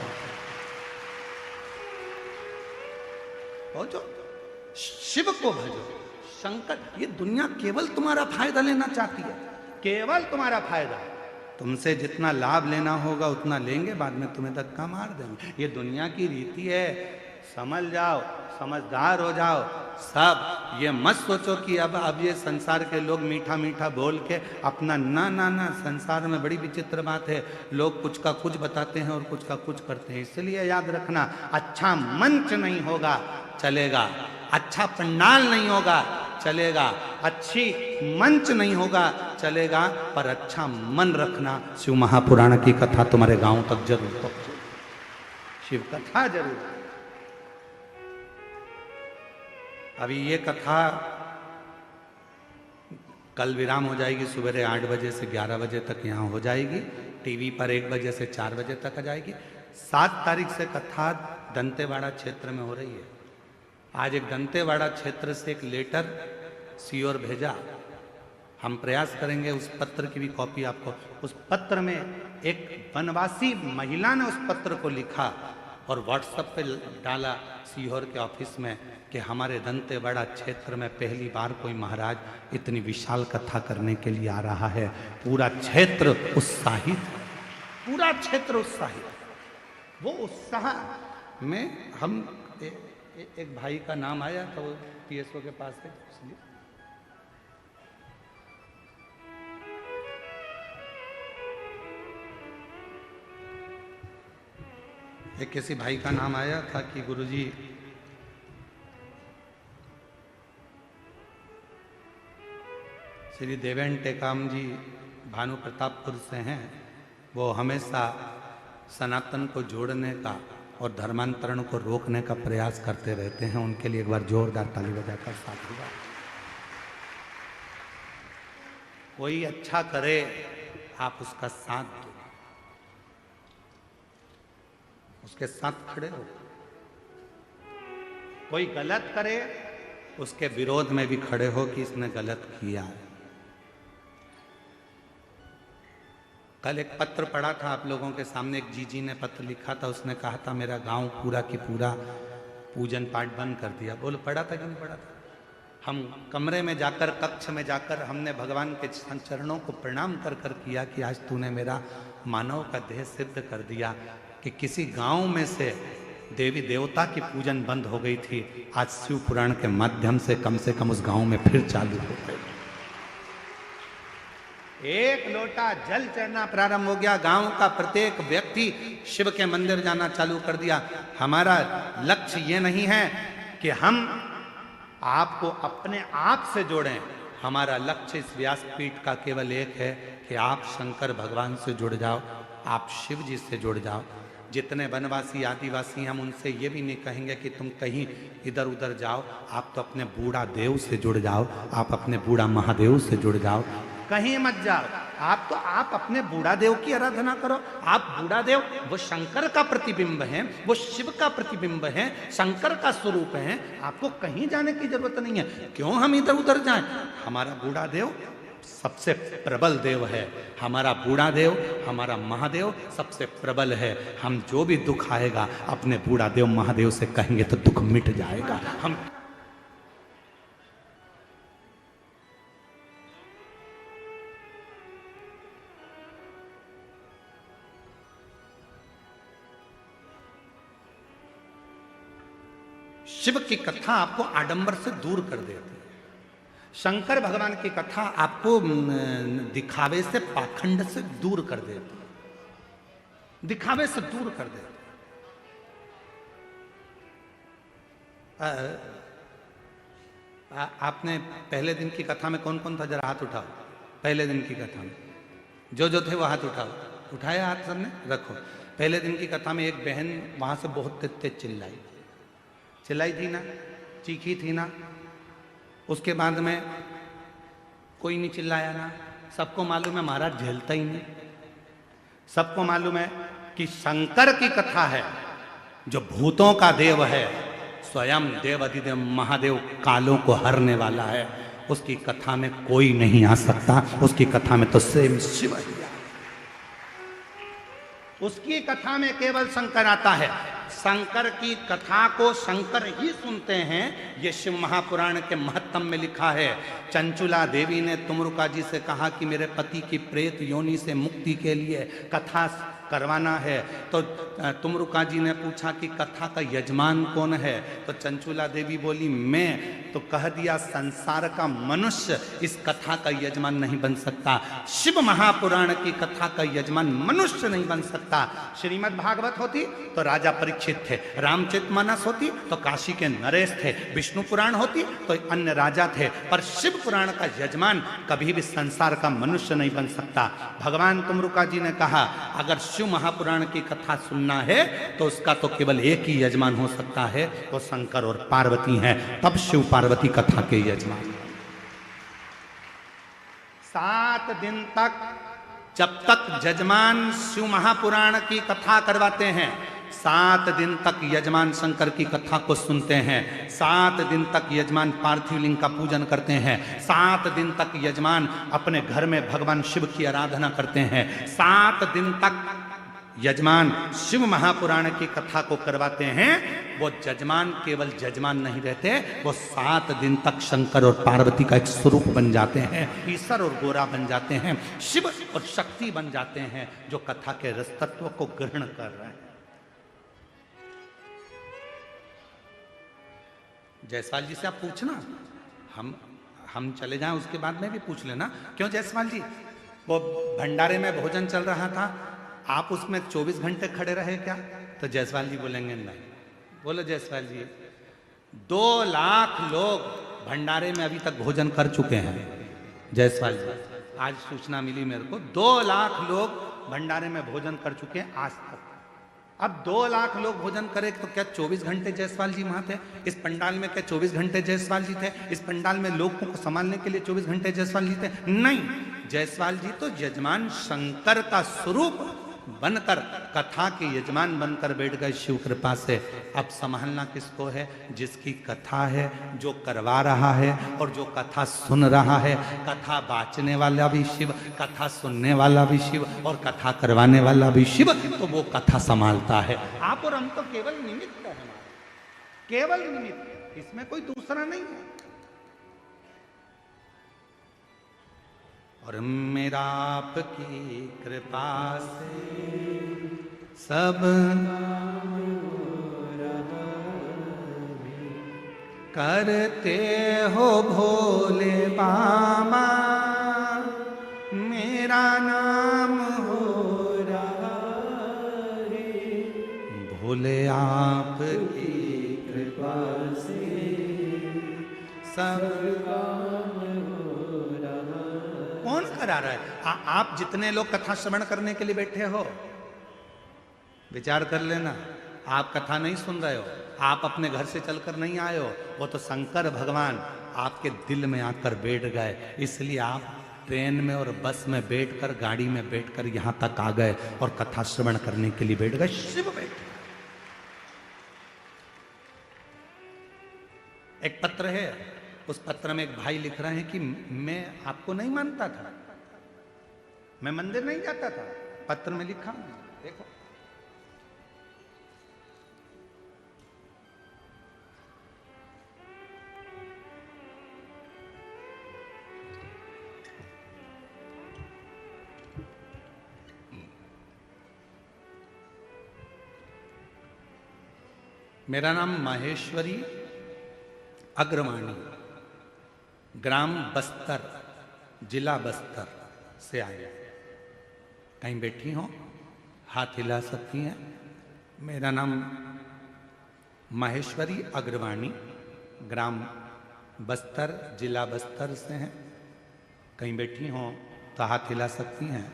पहुंचो, शिव को भजो, शंकर। ये दुनिया केवल तुम्हारा फायदा लेना चाहती है, केवल तुम्हारा फायदा। तुमसे जितना लाभ लेना होगा उतना लेंगे, बाद में तुम्हें धक्का मार देंगे। ये दुनिया की रीति है, समझ जाओ, समझदार हो जाओ सब। ये मत सोचो कि अब ये संसार के लोग मीठा मीठा बोल के अपना, ना ना ना, संसार में बड़ी विचित्र बात है, लोग कुछ का कुछ बताते हैं और कुछ का कुछ करते हैं। इसलिए याद रखना, अच्छा मंच नहीं होगा चलेगा, अच्छा पंडाल नहीं होगा चलेगा, अच्छी मंच नहीं होगा चलेगा, पर अच्छा मन रखना। शिव महापुराण की कथा तुम्हारे गांव तक जरूर पहुंचे, शिव कथा जरूर। अभी ये कथा कल विराम हो जाएगी, सुबह 8 बजे से 11 बजे तक यहाँ हो जाएगी, टीवी पर 1 बजे से 4 बजे तक आ जाएगी। 7 तारीख से कथा दंतेवाड़ा क्षेत्र में हो रही है। आज एक दंतेवाड़ा क्षेत्र से एक लेटर सीओर भेजा, हम प्रयास करेंगे उस पत्र की भी कॉपी आपको। उस पत्र में एक वनवासी महिला ने उस पत्र को लिखा और व्हाट्सएप पे डाला सीहोर के ऑफिस में कि हमारे दंतेवाड़ा क्षेत्र में पहली बार कोई महाराज इतनी विशाल कथा करने के लिए आ रहा है। पूरा क्षेत्र उत्साहित, पूरा क्षेत्र उत्साहित। वो उत्साह में हम एक भाई का नाम आया था, वो पीएसओ के पास है, इसलिए एक किसी भाई का नाम आया था कि गुरुजी श्री देवेन टेकाम जी भानु प्रतापपुर से हैं। वो हमेशा सनातन को जोड़ने का और धर्मांतरण को रोकने का प्रयास करते रहते हैं। उनके लिए एक बार जोरदार ताली बजाकर साधुवाद। कोई अच्छा करे आप उसका साथ दो, उसके साथ खड़े हो। कोई गलत करे उसके विरोध में भी खड़े हो कि इसने गलत किया है। कल एक पत्र पढ़ा था आप लोगों के सामने, एक जीजी ने पत्र लिखा था। उसने कहा था मेरा गांव पूरा की पूरा पूजन पाठ बंद कर दिया। बोलो पढ़ा था कि नहीं पढ़ा था? हम कमरे में जाकर, कक्ष में जाकर हमने भगवान के चरणों को प्रणाम कर कर किया कि आज तूने मेरा मानव का देह सिद्ध कर दिया कि किसी गांव में से देवी देवता की पूजन बंद हो गई थी, आज शिव पुराण के माध्यम से कम उस गांव में फिर चालू हो गई। एक लोटा जल चढ़ना प्रारंभ हो गया। गांव का प्रत्येक व्यक्ति शिव के मंदिर जाना चालू कर दिया। हमारा लक्ष्य ये नहीं है कि हम आपको अपने आप से जोड़ें। हमारा लक्ष्य इस व्यासपीठ का केवल एक है कि आप शंकर भगवान से जुड़ जाओ, आप शिव जी से जुड़ जाओ। जितने वनवासी आदिवासी हम उनसे ये भी नहीं कहेंगे कि तुम कहीं इधर उधर जाओ, आप तो अपने बूढ़ा देव से जुड़ जाओ, आप अपने बूढ़ा महादेव से जुड़ जाओ। कहीं मत जाओ, आप अपने बूढ़ा देव की आराधना करो। आप बूढ़ा देव वो शंकर का प्रतिबिंब है, वो शिव का प्रतिबिंब है, शंकर का स्वरूप है। आपको कहीं जाने की जरूरत नहीं है। क्यों हम इधर उधर जाएं? हमारा बूढ़ा देव सबसे प्रबल देव है। हमारा बूढ़ा देव, हमारा महादेव सबसे प्रबल है। हम जो भी दुख आएगा अपने बूढ़ा देव महादेव से कहेंगे तो दुख मिट जाएगा। हम शिव की कथा आपको आडंबर से दूर कर देती है। शंकर भगवान की कथा आपको दिखावे से, पाखंड से दूर कर देती है। दिखावे से दूर कर देती है। आपने पहले दिन की कथा में कौन कौन था? जरा हाथ उठाओ। पहले दिन की कथा में जो थे वो हाथ उठाओ। उठाया हाथ सबने? रखो। पहले दिन की कथा में एक बहन वहां से बहुत तेज चिल्लाई थी ना, चीखी थी ना। उसके बाद में कोई नहीं चिल्लाया ना। सबको मालूम है महाराज झेलता ही नहीं। सबको मालूम है कि शंकर की कथा है, जो भूतों का देव है, स्वयं देव अधिदेव महादेव कालों को हरने वाला है। उसकी कथा में कोई नहीं आ सकता। उसकी कथा में तो स्वयं शिव है। उसकी कथा में केवल शंकर आता है। शंकर की कथा को शंकर ही सुनते हैं। ये शिव महापुराण के महत्तम में लिखा है। चंचुला देवी ने तुमरुका जी से कहा कि मेरे पति की प्रेत योनि से मुक्ति के लिए कथा करवाना है। तो तुमरुका जी ने पूछा कि कथा का यजमान कौन है? तो चंचुला देवी बोली मैं। तो कह दिया संसार का मनुष्य इस कथा का यजमान नहीं बन सकता। शिव महापुराण की कथा का यजमान मनुष्य नहीं बन सकता। श्रीमद् भागवत होती तो राजा परीक्षित थे, रामचरितमानस होती तो काशी के नरेश थे, विष्णु पुराण होती तो अन्य राजा थे, पर शिव पुराण का यजमान कभी भी संसार का मनुष्य नहीं बन सकता। भगवान तुमरुका जी ने कहा अगर शिव महापुराण की कथा सुनना है तो उसका तो केवल एक ही यजमान हो सकता है, वो शंकर और पार्वती हैं। तब शिव पार्वती कथा के यजमान। 7 दिन तक जब तक यजमान शिव महापुराण की कथा करवाते हैं, 7 दिन तक यजमान शंकर की कथा को सुनते हैं। 7 दिन तक यजमान पार्थिव लिंग का पूजन करते हैं। 7 दिन तक यजमान अपने घर में भगवान शिव की आराधना करते हैं। 7 दिन तक यजमान शिव महापुराण की कथा को करवाते हैं। वो यजमान केवल यजमान नहीं रहते, वो 7 दिन तक शंकर और पार्वती का एक स्वरूप बन जाते हैं, ईश्वर और गोरा बन जाते हैं, शिव और शक्ति बन जाते हैं, जो कथा के रस तत्व को ग्रहण कर रहे हैं। जायसवाल जी से आप पूछना, हम चले जाएं उसके बाद में भी पूछ लेना। क्यों जायसवाल जी? वो भंडारे में भोजन चल रहा था, आप उसमें 24 घंटे खड़े रहे क्या? तो जायसवाल जी बोलेंगे नहीं। बोलो जायसवाल जी, 2 लाख लोग भंडारे में अभी तक भोजन कर चुके हैं। जायसवाल जी, आज सूचना मिली मेरे को 2 लाख लोग भंडारे में भोजन कर चुके हैं आज तक। अब 2 लाख लोग भोजन करे तो क्या 24 घंटे जायसवाल जी वहां थे? इस पंडाल में क्या 24 घंटे जायसवाल जी थे? इस पंडाल में लोगों को संभालने के लिए 24 घंटे जायसवाल जी थे? नहीं, जायसवाल जी तो यजमान शंकर का स्वरूप बनकर, कथा के यजमान बनकर बैठ गए शिव कृपा से। अब संभालना किसको है? जिसकी कथा है, जो करवा रहा है और जो कथा सुन रहा है। कथा बांचने वाला भी शिव, कथा सुनने वाला भी शिव और कथा करवाने वाला भी शिव, तो वो कथा संभालता है। आप और हम तो केवल निमित्त है, हमारे केवल निमित्त, इसमें कोई दूसरा नहीं है। और मेरा आपकी कृपा से सब करते हो भोले बाबा, मेरा नाम हो रहा है। भोले आपकी कृपा से सब कौन करा रहा है? आप जितने लोग कथा श्रवण करने के लिए बैठे हो, विचार कर लेना, आप कथा नहीं सुन रहे हो, आप अपने घर से चलकर नहीं आए हो, वो तो शंकर भगवान आपके दिल में आकर बैठ गए। इसलिए आप ट्रेन में और बस में बैठकर, गाड़ी में बैठकर यहां तक आ गए और कथा श्रवण करने के लिए बैठ गए। शिव बैठ गए। एक पत्र है, उस पत्र में एक भाई लिख रहे हैं कि मैं आपको नहीं मानता था, मैं मंदिर नहीं जाता था। पत्र में लिखा, देखो, मेरा नाम माहेश्वरी अग्रवाणी, ग्राम बस्तर, जिला बस्तर से आया। कहीं बैठी हो, हाथ हिला सकती हैं। मेरा नाम माहेश्वरी अग्रवाणी, ग्राम बस्तर, जिला बस्तर से हैं। कहीं बैठी हो तो हाथ हिला सकती हैं।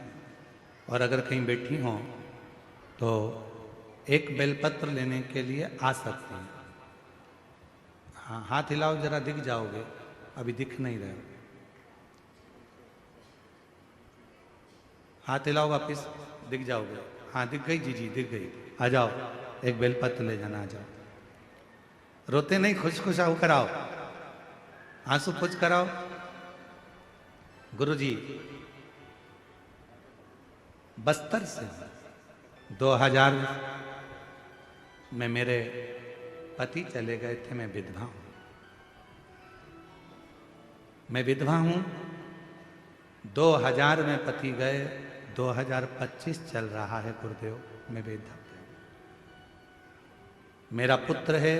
और अगर कहीं बैठी हो तो एक बेलपत्र लेने के लिए आ सकती हैं। हाँ, हाथ हिलाओ, जरा दिख जाओगे, अभी दिख नहीं रहे। हाथ हिलाओ, वापिस दिख जाओगे। हाँ, दिख गई जी, दिख गई। आ जाओ, एक बेलपत्र ले जाना, आ जाओ। रोते नहीं, खुश खुश आओ, कराओ, आंसू खुश कराओ। गुरुजी बस्तर से 2000 में मेरे पति चले गए थे। मैं विधवा हूं, मैं विधवा हूं। 2000 में पति गए, 2025 चल रहा है गुरुदेव, मैं विधवा। मेरा पुत्र है,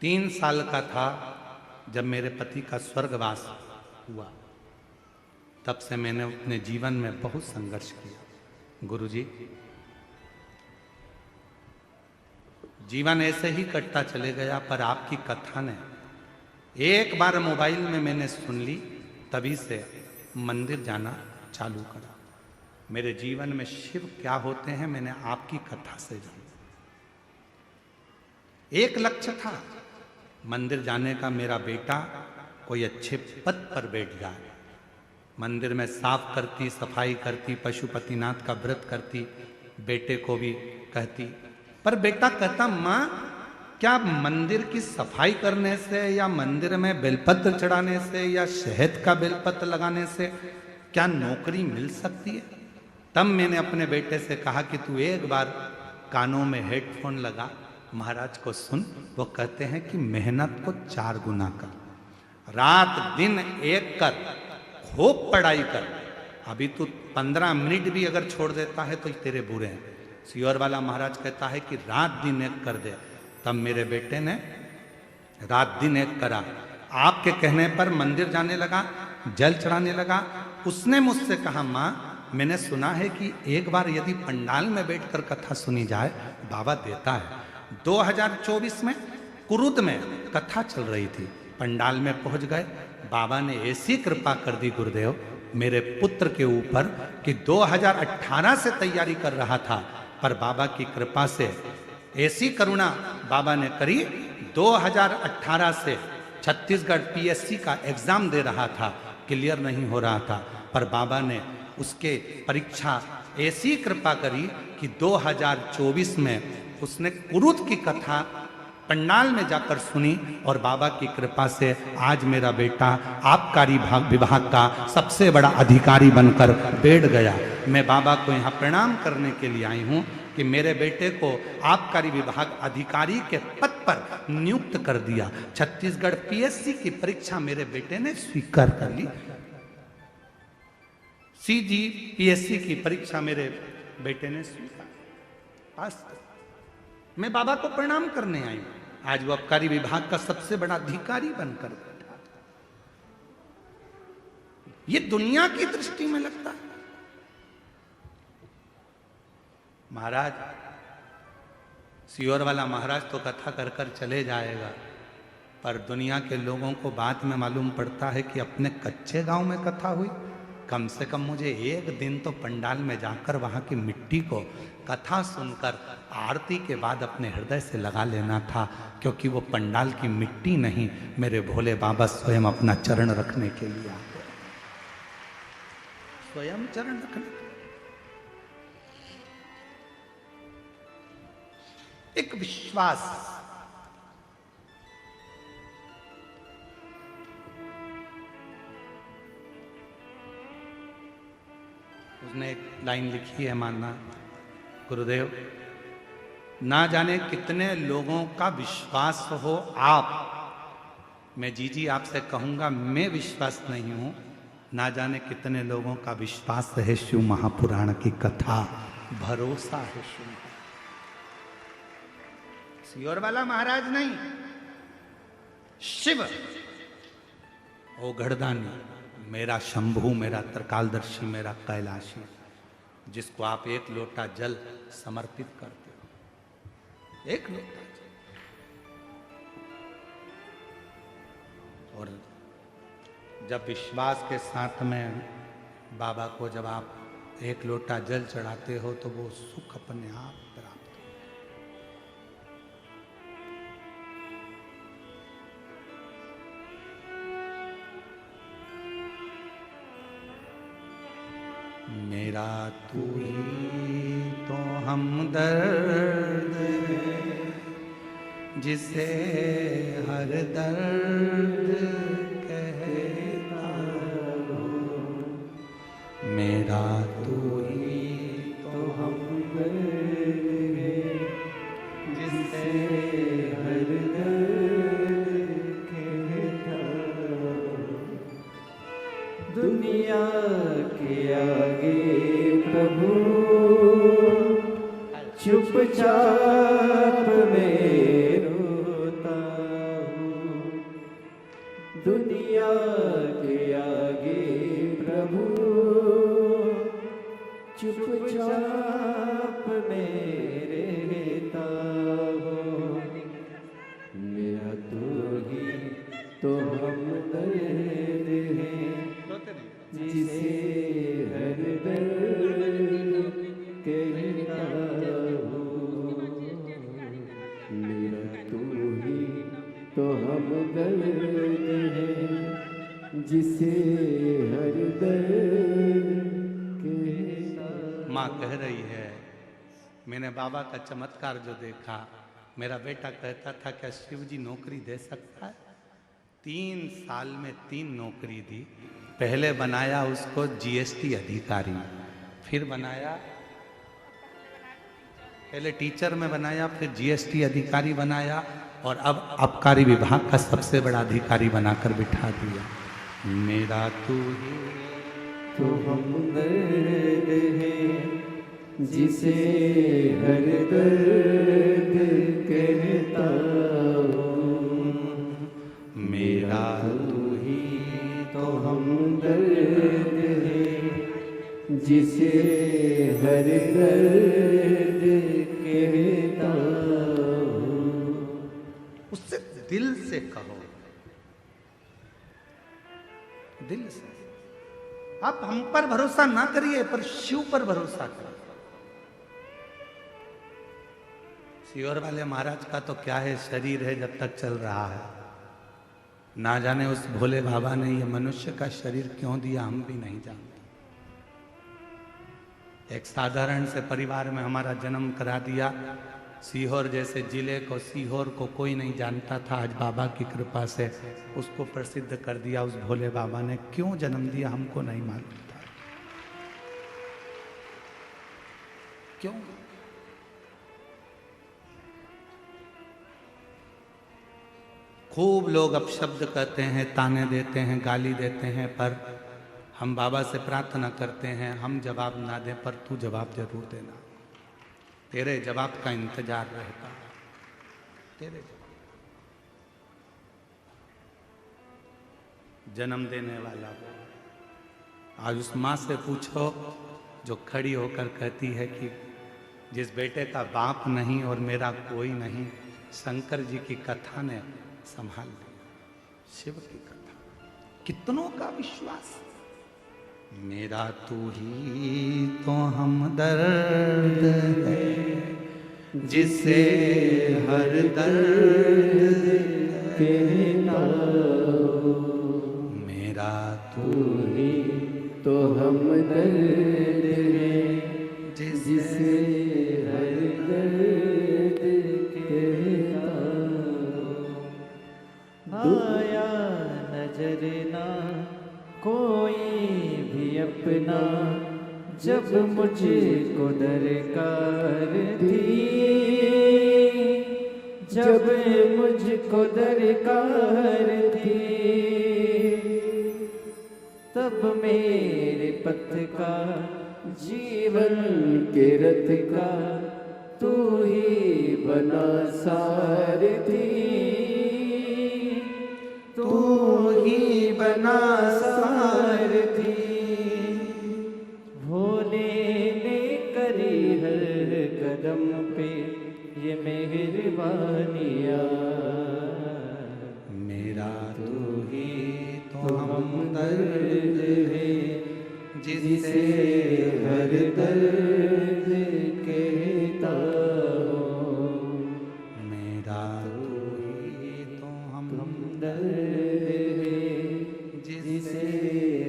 3 साल का था जब मेरे पति का स्वर्गवास हुआ। तब से मैंने अपने जीवन में बहुत संघर्ष किया। गुरुजी, जीवन ऐसे ही कटता चले गया, पर आपकी कथा ने, एक बार मोबाइल में मैंने सुन ली, तभी से मंदिर जाना चालू करा। मेरे जीवन में शिव क्या होते हैं मैंने आपकी कथा से जाना। एक लक्ष्य था, मंदिर जाने का, मेरा बेटा कोई अच्छे पद पर बैठ जाए। मंदिर में साफ करती, सफाई करती, पशुपतिनाथ का व्रत करती, बेटे को भी कहती। पर बेटा कहता, माँ क्या मंदिर की सफाई करने से या मंदिर में बेलपत्र चढ़ाने से या शहद का बेलपत्र लगाने से क्या नौकरी मिल सकती है? तब मैंने अपने बेटे से कहा कि तू एक बार कानों में हेडफोन लगा, महाराज को सुन। वो कहते हैं कि मेहनत को 4 गुना कर, रात दिन एक कर, खूब पढ़ाई कर। अभी तू 15 मिनट भी अगर छोड़ देता है तो तेरे बुरे हैं। सियोर वाला महाराज कहता है कि रात दिन एक कर दे। तब मेरे बेटे ने रात दिन एक करा। आपके कहने पर मंदिर जाने लगा, जल चढ़ाने लगा। उसने मुझसे कहा, माँ मैंने सुना है कि एक बार यदि पंडाल में बैठकर कथा सुनी जाए बाबा देता है। 2024 में कुरुद में कथा चल रही थी। पंडाल में पहुंच गए। बाबा ने ऐसी कृपा कर दी गुरुदेव मेरे पुत्र के ऊपर कि 2018 से तैयारी कर रहा था, पर बाबा की कृपा से ऐसी करुणा बाबा ने करी। 2018 से छत्तीसगढ़ पीएससी का एग्जाम दे रहा था, क्लियर नहीं हो रहा था, पर बाबा ने उसके परीक्षा ऐसी कृपा करी कि 2024 में उसने कुरुत की कथा पंडाल में जाकर सुनी और बाबा की कृपा से आज मेरा बेटा आबकारी विभाग का सबसे बड़ा अधिकारी बनकर बैठ गया। मैं बाबा को यहाँ प्रणाम करने के लिए आई हूँ कि मेरे बेटे को आबकारी विभाग अधिकारी के पद पर नियुक्त कर दिया। छत्तीसगढ़ पीएससी की परीक्षा मेरे बेटे ने स्वीकार कर ली। सीजी पीएससी की परीक्षा मेरे बेटे ने स्वीकार पास। मैं बाबा को प्रणाम करने आई हूं। आज वो आबकारी विभाग का सबसे बड़ा अधिकारी बनकर बैठा। ये दुनिया की दृष्टि में लगता है। महाराज सियोर वाला महाराज तो कथा कर कर चले जाएगा, पर दुनिया के लोगों को बाद में मालूम पड़ता है कि अपने कच्चे गांव में कथा हुई। कम से कम मुझे एक दिन तो पंडाल में जाकर वहां की मिट्टी को कथा सुनकर आरती के बाद अपने हृदय से लगा लेना था, क्योंकि वो पंडाल की मिट्टी नहीं, मेरे भोले बाबा स्वयं अपना चरण रखने के लिए आते, स्वयं चरण रखने। एक विश्वास, उसने एक लाइन लिखी है, मानना गुरुदेव, ना जाने कितने लोगों का विश्वास हो आप, मैं जी आपसे कहूंगा मैं विश्वास नहीं हूं, ना जाने कितने लोगों का विश्वास है शिव महापुराण की कथा, भरोसा है शिव। सियोर वाला महाराज नहीं, शिव ओ गढ़दानी, मेरा शंभू, मेरा त्रिकालदर्शी, मेरा कैलाशी, जिसको आप एक लोटा जल समर्पित करते हो, एक लोटा जल। और जब विश्वास के साथ में बाबा को जब आप एक लोटा जल चढ़ाते हो तो वो सुख अपने आप प्राप्त हो। मेरा तू ही तो हमदर्द है, जिसे हर दर्द कहता हूँ। मेरा तू ही तो हमदर्द है, जिसे हर दर्द कहता हूँ। दुनिया के आगे प्रभु चुपचाप में रोता हूँ। दुनिया के आगे प्रभु चुपचाप में रहता हूँ। मेरा तो ही तो हमदर्द है, जिसे हर दर्द कहता हूँ। मेरा तू ही तो हमदर्द है, जिसे हर दर्द कहता। माँ कह रही है, मैंने बाबा का चमत्कार जो देखा, मेरा बेटा कहता था क्या शिव जी नौकरी दे सकता है? 3 साल में 3 नौकरी दी। पहले बनाया उसको जीएसटी अधिकारी, फिर बनाया, पहले टीचर में बनाया, फिर जीएसटी अधिकारी बनाया, और अब आबकारी विभाग का सबसे बड़ा अधिकारी बनाकर बिठा दिया। मेरा तू ही तो हमदर्द है, जिसे हर दर्द कहता हूँ। मेरा तू ही तो हमदर्द है, जिसे हर दर्द कहता हूँ। उससे दिल से कहो, आप हम पर भरोसा ना करिए, पर शिव पर भरोसा करिए। सीहोर वाले महाराज का तो क्या है, शरीर है जब तक चल रहा है। ना जाने उस भोले बाबा ने ये मनुष्य का शरीर क्यों दिया, हम भी नहीं जानते। एक साधारण से परिवार में हमारा जन्म करा दिया। सीहोर जैसे जिले को, सीहोर को कोई नहीं जानता था, आज बाबा की कृपा से उसको प्रसिद्ध कर दिया। उस भोले बाबा ने क्यों जन्म दिया हमको नहीं मालूम था। क्यों? खूब लोग अपशब्द कहते हैं, ताने देते हैं, गाली देते हैं, पर हम बाबा से प्रार्थना करते हैं, हम जवाब ना दें पर तू जवाब जरूर देना। तेरे जवाब का इंतजार रहता है, तेरे जन्म देने वाला वो। आज उस माँ से पूछो जो खड़ी होकर कहती है कि जिस बेटे का बाप नहीं और मेरा कोई नहीं, शंकर जी की कथा ने संभाल लिया। शिव की कथा, कितनों का विश्वास। मेरा तू ही तो हमदर्द है, जिसे हर दर्द कहना। मेरा तू ही तो हमदर्द है, जिसे हर दर्द कहता। आया नजर ना कोई भी अपना, जब मुझको दरकार थी, जब मुझको दरकार थी, तब मेरे पथ का, जीवन के रथ का तू ही बना सारथी, तू ही बना सारथी। भोले ने करी हर कदम पे ये मेहरबानियाँ। मेरा तू ही तो हमदर्द है, जिसे हर दर्द कहता हूँ। मेरा तू ही तो हमदर्द है, जिसे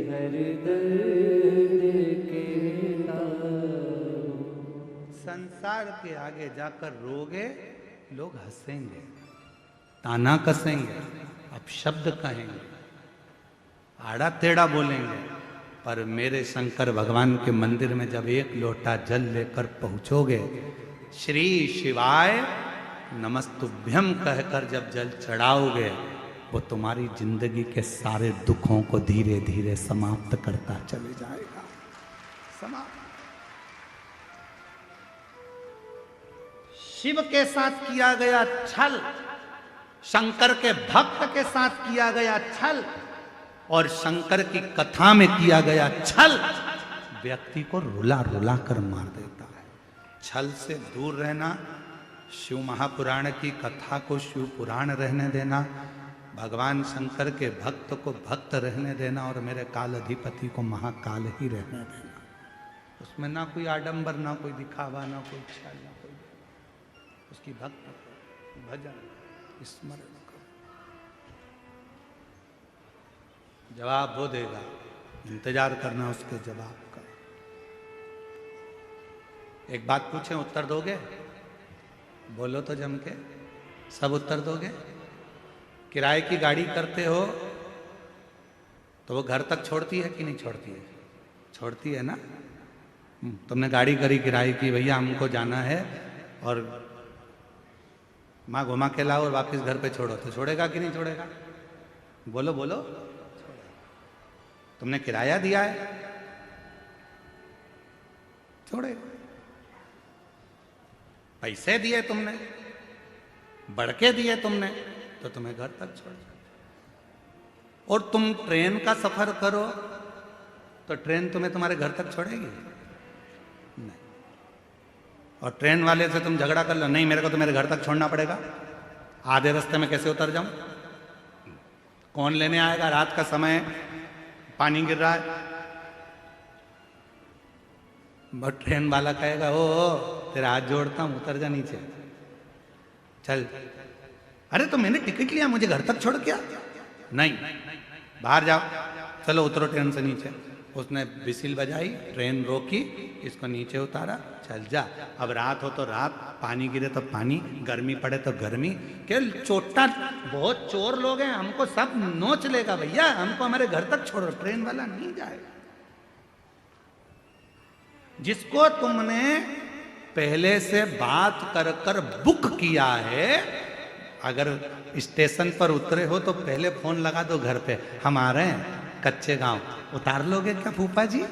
हर दर्द कहता हूँ। संसार के आगे जाकर रोगे, लोग हंसेंगे, ताना कसेंगे, अपशब्द कहेंगे, आड़ा टेढ़ा बोलेंगे, पर मेरे शंकर भगवान के मंदिर में जब एक लोटा जल लेकर पहुंचोगे, श्री शिवाय नमस्तुभ्यम कहकर जब जल चढ़ाओगे, वो तुम्हारी जिंदगी के सारे दुखों को धीरे धीरे समाप्त करता चले जाएगा। समाप्त। शिव के साथ किया गया छल, शंकर के भक्त के साथ किया गया छल, और शंकर की कथा में किया गया छल व्यक्ति को रुला रुला कर मार देता है। छल से दूर रहना, शिव महापुराण की कथा को शिव पुराण रहने देना, भगवान शंकर के भक्त को भक्त रहने देना, और मेरे काल अधिपति को महाकाल ही रहने देना। उसमें ना कोई आडंबर, ना कोई दिखावा, ना कोई छल, ना कोई। उसकी भक्त भजन स्मरण करो, जवाब वो देगा, इंतजार करना उसके जवाब का। एक बात पूछें, उत्तर दोगे? बोलो तो जम के, सब उत्तर दोगे? किराए की गाड़ी करते हो तो वो घर तक छोड़ती है कि नहीं छोड़ती है? छोड़ती है ना। तुमने गाड़ी करी किराए की, भैया हमको जाना है और माँ घुमा के लाओ और वापस घर पे छोड़ो, तो छोड़ेगा कि नहीं छोड़ेगा? बोलो बोलो। तुमने किराया दिया है, छोड़ेगा। पैसे दिए तुमने, बढ़ के दिए तुमने, तो तुम्हें घर तक छोड़ जाए। और तुम ट्रेन का सफर करो तो ट्रेन तुम्हें तुम्हारे घर तक छोड़ेगी? नहीं। और ट्रेन वाले से तुम झगड़ा कर लो, नहीं मेरे को तो मेरे घर तक छोड़ना पड़ेगा, आधे रास्ते में कैसे उतर जाऊं? कौन लेने आएगा? रात का समय, पानी गिर रहा है, बट ट्रेन वाला कहेगा ओ तेरा हाथ जोड़ता हूं, उतर जा नीचे, चल। अरे तो मैंने टिकट लिया, मुझे घर तक छोड़ क्या? नहीं, बाहर जाओ, चलो उतरो ट्रेन से नीचे। उसने बिसिल बजाई, ट्रेन रोकी, इसको नीचे उतारा, चल जा। अब रात हो तो रात, पानी गिरे तो पानी, गर्मी पड़े तो गर्मी। क्या चोटा, बहुत चोर लोग हैं, हमको सब नोच लेगा भैया, हमको हमारे घर तक छोड़ो, ट्रेन वाला नहीं जाएगा। जिसको तुमने पहले से बात कर कर बुक किया है, अगर स्टेशन पर उतरे हो तो पहले फोन लगा दो घर पे, हम आ रहे हैं कच्चे गांव, उतार लोगे क्या फूफा जी?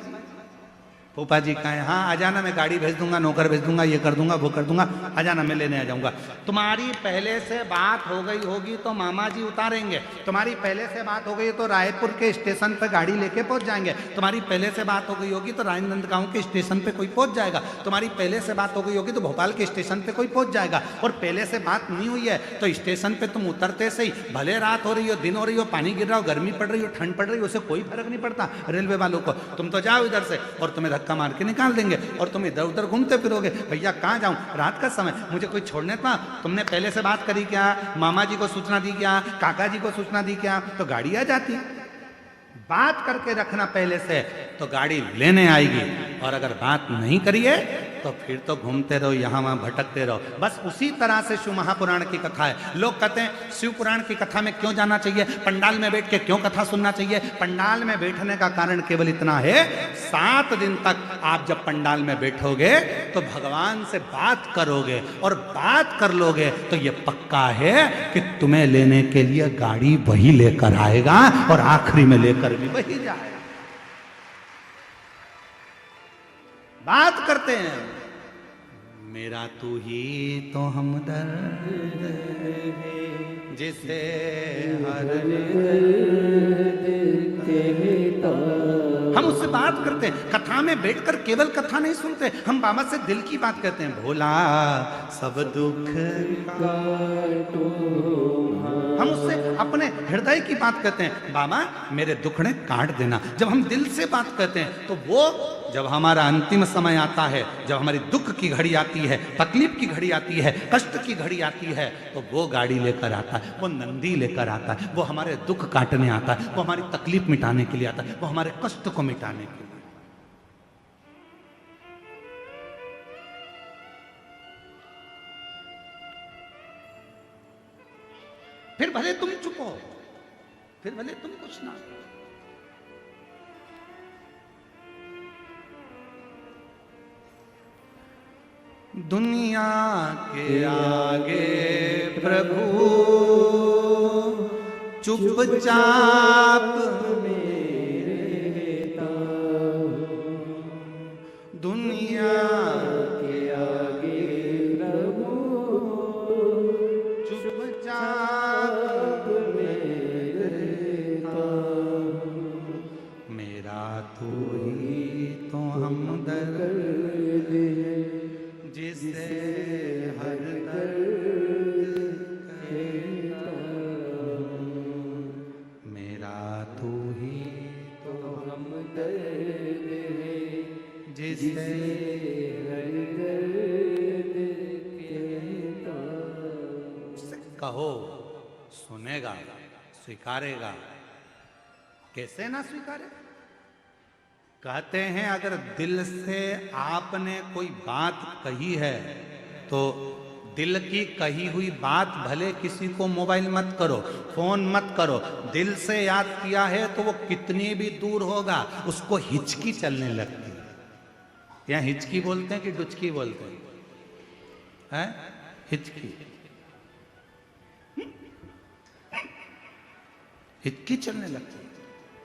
फूफा जी कहें हाँ आ जाना, मैं गाड़ी भेज दूंगा, नौकर भेज दूंगा, ये कर दूंगा, वो कर दूंगा, आ जाना, मैं लेने आ जाऊंगा। तुम्हारी पहले से बात हो गई होगी तो मामा जी उतारेंगे, तुम्हारी पहले से बात हो गई तो रायपुर के स्टेशन पर गाड़ी लेके पहुंच जाएंगे, तुम्हारी पहले से बात हो गई होगी तो राजनांदगांव के स्टेशन पे कोई पहुंच जाएगा, तुम्हारी पहले से बात हो गई होगी तो भोपाल के स्टेशन पे कोई पहुंच जाएगा। और पहले से बात नहीं हुई है तो स्टेशन पे तुम उतरते से ही, भले रात हो रही हो, दिन हो रही हो, पानी गिर रहा हो, गर्मी पड़ रही हो, ठंड पड़ रही हो, उससे कोई फर्क नहीं पड़ता रेलवे वालों को। तुम तो जाओ इधर से और तुम्हें धक्का मार के निकाल देंगे और तुम इधर उधर घूमते फिरोगे। भैया कहाँ जाऊं, रात का समय, मुझे कोई छोड़ने था? तुमने पहले से बात करी क्या? मामा जी को सूचना दी क्या? काका जी को सूचना दी क्या? तो गाड़ी आ जाती। बात करके रखना पहले से तो गाड़ी लेने आएगी, और अगर बात नहीं करिए तो फिर तो घूमते रहो, यहाँ वहाँ भटकते रहो। बस उसी तरह से शिव महापुराण की कथा है। लोग कहते हैं शिव पुराण की कथा में क्यों जाना चाहिए, पंडाल में बैठ के क्यों कथा सुनना चाहिए? पंडाल में बैठने का कारण केवल इतना है, 7 दिन तक आप जब पंडाल में बैठोगे तो भगवान से बात करोगे, और बात कर लोगे तो ये पक्का है कि तुम्हें लेने के लिए गाड़ी वही लेकर आएगा और आखिरी में लेकर भी वही जाएगा। बात करते हैं, मेरा तू ही तो हमदर्द है जिसे हर हम उससे बात करते हैं। कथा में बैठकर केवल कथा नहीं सुनते, हम बाबा से दिल की बात करते हैं। भोला सब दुख काटो, हम उससे अपने हृदय की बात करते हैं, बाबा मेरे दुखड़े काट देना। जब हम दिल से बात करते हैं तो वो, जब हमारा अंतिम समय आता है, जब हमारी दुख की घड़ी आती है, तकलीफ की घड़ी आती है, कष्ट की घड़ी आती है, तो वो गाड़ी लेकर आता है, वो नंदी लेकर आता है, वो हमारे दुख काटने आता है, वो हमारी तकलीफ मिटाने के लिए आता है, वो हमारे कष्ट को मिटाने के लिए। फिर भले तुम चुप हो, फिर भले तुम कुछ ना। दुनिया के आगे प्रभु चुपचाप मेरे ताऊ, दुनिया के आगे प्रभु चुपचाप मेरे ताऊ, मेरा तू ही तो हमदर्द है जिसे हर दर्द कहता हूँ, मेरा तू ही तो हमदर्द है जिसे हर दर्द कहता हूँ। कहो सुनेगा, स्वीकारेगा, कैसे ना स्वीकारे? कहते हैं अगर दिल से आपने कोई बात कही है तो दिल की कही हुई बात भले किसी को मोबाइल मत करो, फोन मत करो, दिल से याद किया है तो वो कितनी भी दूर होगा उसको हिचकी चलने लगती है। यहाँ हिचकी बोलते हैं कि डुचकी बोलते हैं? हिचकी, हिचकी चलने लगती है।